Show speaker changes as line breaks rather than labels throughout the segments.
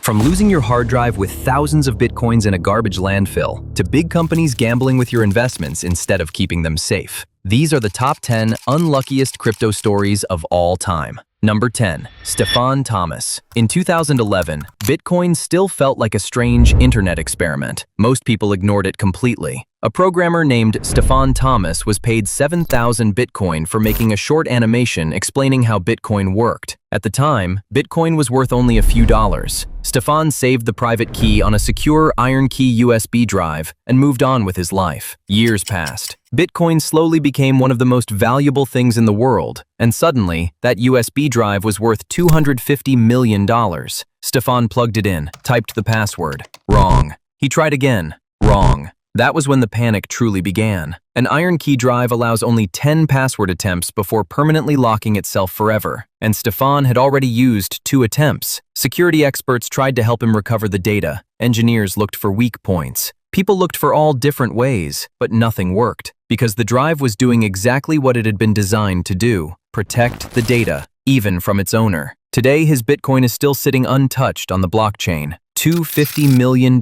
From losing your hard drive with thousands of bitcoins in a garbage landfill, to big companies gambling with your investments instead of keeping them safe. These are the top 10 unluckiest crypto stories of all time. Number 10. Stefan Thomas. In 2011, Bitcoin still felt like a strange internet experiment. Most people ignored it completely. A programmer named Stefan Thomas was paid 7,000 Bitcoin for making a short animation explaining how Bitcoin worked. At the time, Bitcoin was worth only a few dollars. Stefan saved the private key on a secure iron key USB drive and moved on with his life. Years passed. Bitcoin slowly became one of the most valuable things in the world, and suddenly, that USB drive was worth $250 million. Stefan plugged it in, typed the password. Wrong. He tried again. Wrong. That was when the panic truly began. An iron key drive allows only 10 password attempts before permanently locking itself forever, and Stefan had already used 2 attempts. Security experts tried to help him recover the data. Engineers looked for weak points. People looked for all different ways, but nothing worked, because the drive was doing exactly what it had been designed to do: protect the data, even from its owner. Today, his Bitcoin is still sitting untouched on the blockchain. $250 million,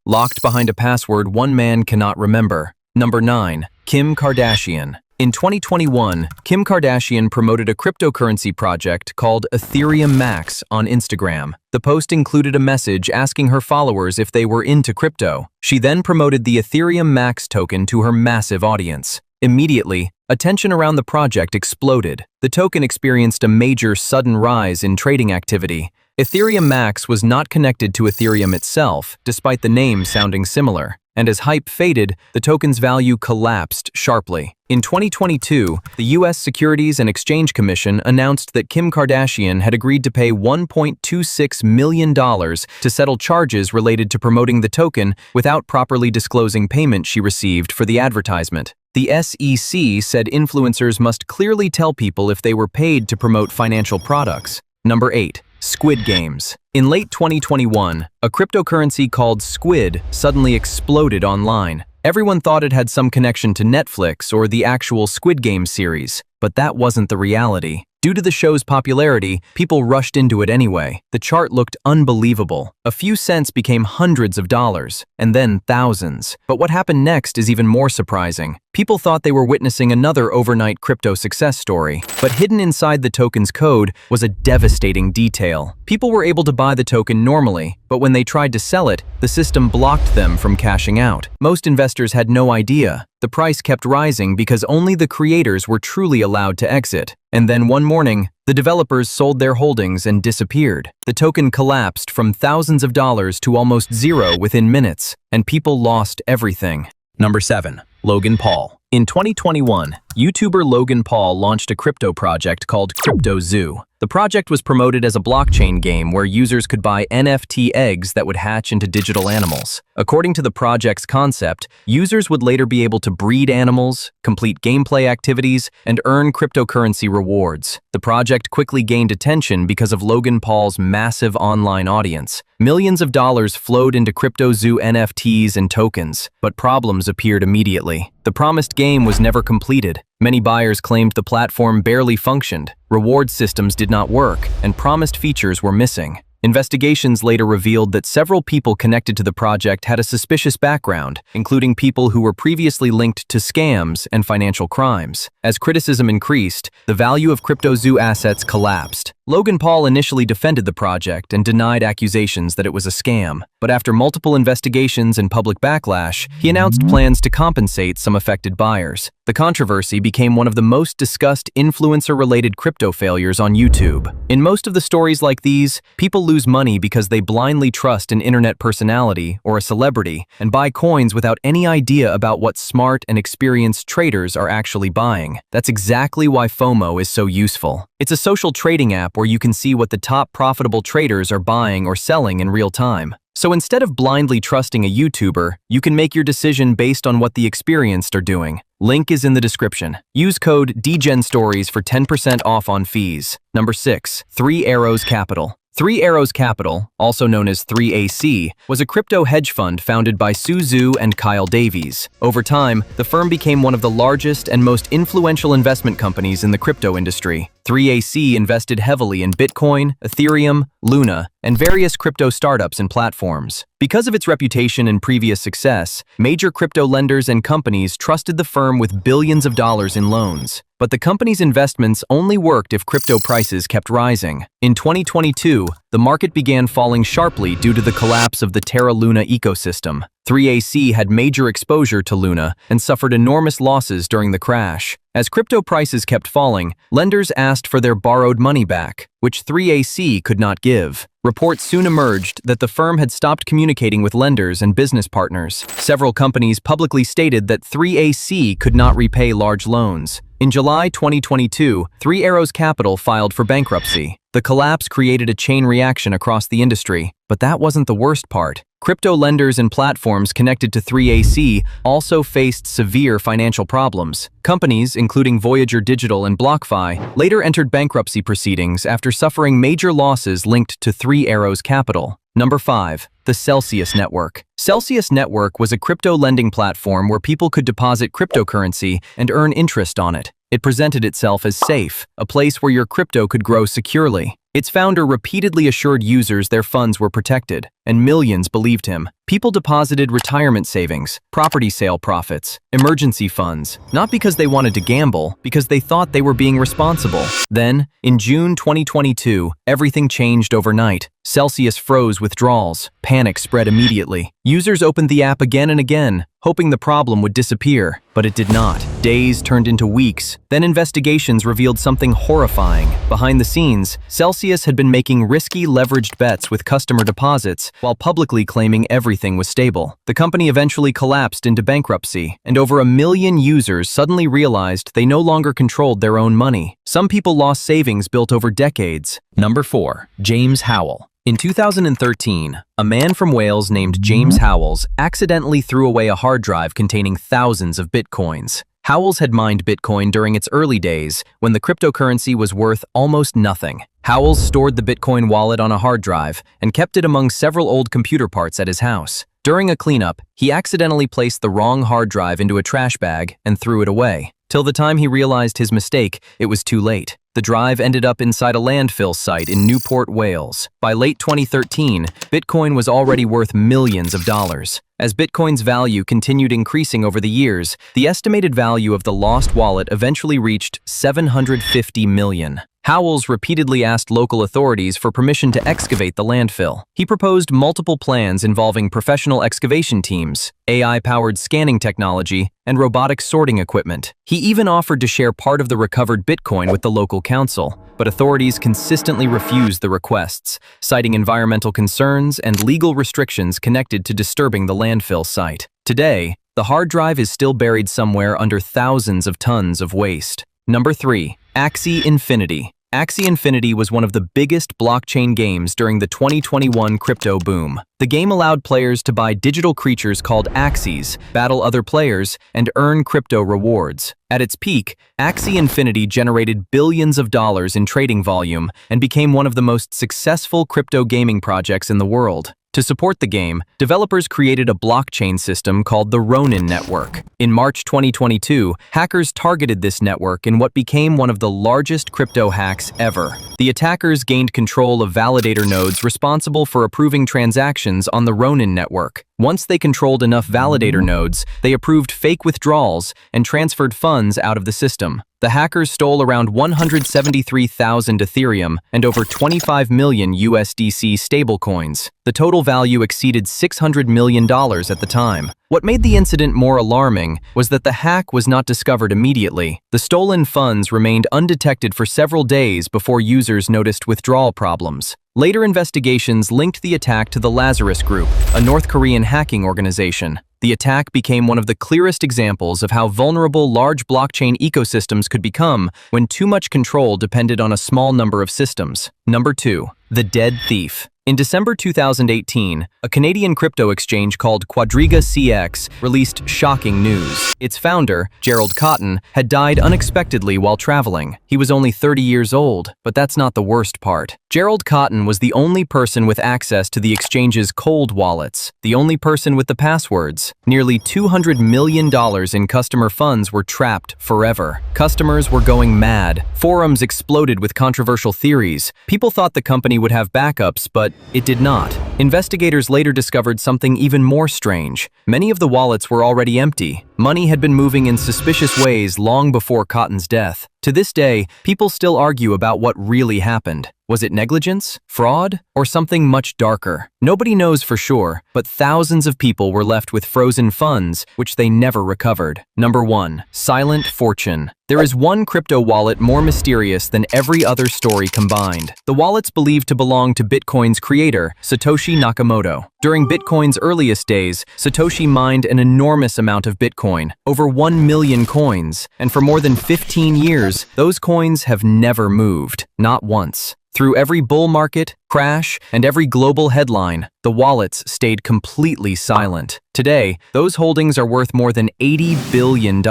locked behind a password one man cannot remember. Number 9. Kim Kardashian. In 2021, Kim Kardashian promoted a cryptocurrency project called Ethereum Max on Instagram. The post included a message asking her followers if they were into crypto. She then promoted the Ethereum Max token to her massive audience. Immediately, attention around the project exploded. The token experienced a major sudden rise in trading activity. Ethereum Max was not connected to Ethereum itself, despite the name sounding similar. And as hype faded, the token's value collapsed sharply. In 2022, the U.S. Securities and Exchange Commission announced that Kim Kardashian had agreed to pay $1.26 million to settle charges related to promoting the token without properly disclosing payment she received for the advertisement. The SEC said influencers must clearly tell people if they were paid to promote financial products. Number 8. Squid Games. In late 2021, a cryptocurrency called Squid suddenly exploded online. Everyone thought it had some connection to Netflix or the actual Squid Game series, but that wasn't the reality. Due to the show's popularity, people rushed into it anyway. The chart looked unbelievable. A few cents became hundreds of dollars, and then thousands. But what happened next is even more surprising. People thought they were witnessing another overnight crypto success story, but hidden inside the token's code was a devastating detail. People were able to buy the token normally, but when they tried to sell it, the system blocked them from cashing out. Most investors had no idea. The price kept rising because only the creators were truly allowed to exit. And then one morning, the developers sold their holdings and disappeared. The token collapsed from thousands of dollars to almost zero within minutes, and people lost everything. Number 7. Logan Paul. In 2021, YouTuber Logan Paul launched a crypto project called Crypto Zoo. The project was promoted as a blockchain game where users could buy NFT eggs that would hatch into digital animals. According to the project's concept, users would later be able to breed animals, complete gameplay activities, and earn cryptocurrency rewards. The project quickly gained attention because of Logan Paul's massive online audience. Millions of dollars flowed into Crypto Zoo NFTs and tokens, but problems appeared immediately. The promised game was never completed. Many buyers claimed the platform barely functioned, reward systems did not work, and promised features were missing. Investigations later revealed that several people connected to the project had a suspicious background, including people who were previously linked to scams and financial crimes. As criticism increased, the value of Crypto Zoo assets collapsed. Logan Paul initially defended the project and denied accusations that it was a scam, but after multiple investigations and public backlash, he announced plans to compensate some affected buyers. The controversy became one of the most discussed influencer-related crypto failures on YouTube. In most of the stories like these, people lose money because they blindly trust an internet personality or a celebrity and buy coins without any idea about what smart and experienced traders are actually buying. That's exactly why FOMO is so useful. It's a social trading app where you can see what the top profitable traders are buying or selling in real time. So instead of blindly trusting a YouTuber, you can make your decision based on what the experienced are doing. Link is in the description. Use code DGENSTORIES for 10% off on fees. Number 6. 3 Arrows Capital. 3 Arrows Capital, also known as 3AC, was a crypto hedge fund founded by Su Zhu and Kyle Davies. Over time, the firm became one of the largest and most influential investment companies in the crypto industry. 3AC invested heavily in Bitcoin, Ethereum, Luna, and various crypto startups and platforms. Because of its reputation and previous success, major crypto lenders and companies trusted the firm with billions of dollars in loans. But the company's investments only worked if crypto prices kept rising. In 2022, the market began falling sharply due to the collapse of the Terra Luna ecosystem. 3AC had major exposure to Luna and suffered enormous losses during the crash. As crypto prices kept falling, lenders asked for their borrowed money back, which 3AC could not give. Reports soon emerged that the firm had stopped communicating with lenders and business partners. Several companies publicly stated that 3AC could not repay large loans. In July 2022, Three Arrows Capital filed for bankruptcy. The collapse created a chain reaction across the industry, but that wasn't the worst part. Crypto lenders and platforms connected to 3AC also faced severe financial problems. Companies, including Voyager Digital and BlockFi, later entered bankruptcy proceedings after suffering major losses linked to Three Arrows Capital. Number 5. The Celsius Network. Celsius Network was a crypto lending platform where people could deposit cryptocurrency and earn interest on it. It presented itself as safe, a place where your crypto could grow securely. Its founder repeatedly assured users their funds were protected, and millions believed him. People deposited retirement savings, property sale profits, emergency funds, not because they wanted to gamble, because they thought they were being responsible. Then, in June 2022, everything changed overnight. Celsius froze withdrawals. Panic spread immediately. Users opened the app again and again, hoping the problem would disappear, but it did not. Days turned into weeks. Then investigations revealed something horrifying. Behind the scenes, Celsius had been making risky leveraged bets with customer deposits while publicly claiming everything was stable. The company eventually collapsed into bankruptcy, and over 1 million users suddenly realized they no longer controlled their own money. Some people lost savings built over decades. Number 4. James Howell. In 2013, a man from Wales named James Howells accidentally threw away a hard drive containing thousands of bitcoins. Howells had mined Bitcoin during its early days, when the cryptocurrency was worth almost nothing. Howells stored the Bitcoin wallet on a hard drive and kept it among several old computer parts at his house. During a cleanup, he accidentally placed the wrong hard drive into a trash bag and threw it away. Till the time he realized his mistake, it was too late. The drive ended up inside a landfill site in Newport, Wales. By late 2013, Bitcoin was already worth millions of dollars. As Bitcoin's value continued increasing over the years, the estimated value of the lost wallet eventually reached $750 million. Howells repeatedly asked local authorities for permission to excavate the landfill. He proposed multiple plans involving professional excavation teams, AI-powered scanning technology, and robotic sorting equipment. He even offered to share part of the recovered Bitcoin with the local council, but authorities consistently refused the requests, citing environmental concerns and legal restrictions connected to disturbing the landfill site. Today, the hard drive is still buried somewhere under thousands of tons of waste. Number 3. Axie Infinity. Axie Infinity was one of the biggest blockchain games during the 2021 crypto boom. The game allowed players to buy digital creatures called Axies, battle other players, and earn crypto rewards. At its peak, Axie Infinity generated billions of dollars in trading volume and became one of the most successful crypto gaming projects in the world. To support the game, developers created a blockchain system called the Ronin network. In March 2022, hackers targeted this network in what became one of the largest crypto hacks ever. The attackers gained control of validator nodes responsible for approving transactions on the Ronin network. Once they controlled enough validator nodes, they approved fake withdrawals and transferred funds out of the system. The hackers stole around 173,000 Ethereum and over 25 million USDC stablecoins. The total value exceeded $600 million at the time. What made the incident more alarming was that the hack was not discovered immediately. The stolen funds remained undetected for several days before users noticed withdrawal problems. Later investigations linked the attack to the Lazarus Group, a North Korean hacking organization. The attack became one of the clearest examples of how vulnerable large blockchain ecosystems could become when too much control depended on a small number of systems. Number 2. The Dead Thief. In December 2018, a Canadian crypto exchange called Quadriga CX released shocking news. Its founder, Gerald Cotton, had died unexpectedly while traveling. He was only 30 years old, but that's not the worst part. Gerald Cotton was the only person with access to the exchange's cold wallets, the only person with the passwords. Nearly $200 million in customer funds were trapped forever. Customers were going mad. Forums exploded with controversial theories. People thought the company would have backups, but It did not. Investigators later discovered something even more strange. Many of the wallets were already empty. Money had been moving in suspicious ways long before Cotton's death. To this day, people still argue about what really happened. Was it negligence, fraud, or something much darker? Nobody knows for sure, but thousands of people were left with frozen funds, which they never recovered. Number 1. Silent Fortune. There is one crypto wallet more mysterious than every other story combined. The wallet's believed to belong to Bitcoin's creator, Satoshi Nakamoto. During Bitcoin's earliest days, Satoshi mined an enormous amount of Bitcoin, over 1 million coins, and for more than 15 years, those coins have never moved, not once. Through every bull market, crash, and every global headline, the wallets stayed completely silent. Today, those holdings are worth more than $80 billion,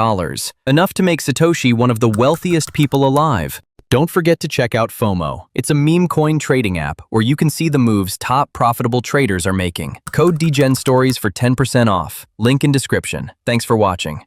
enough to make Satoshi one of the wealthiest people alive. Don't forget to check out FOMO. It's a meme coin trading app where you can see the moves top profitable traders are making. Code DGEN Stories for 10% off. Link in description. Thanks for watching.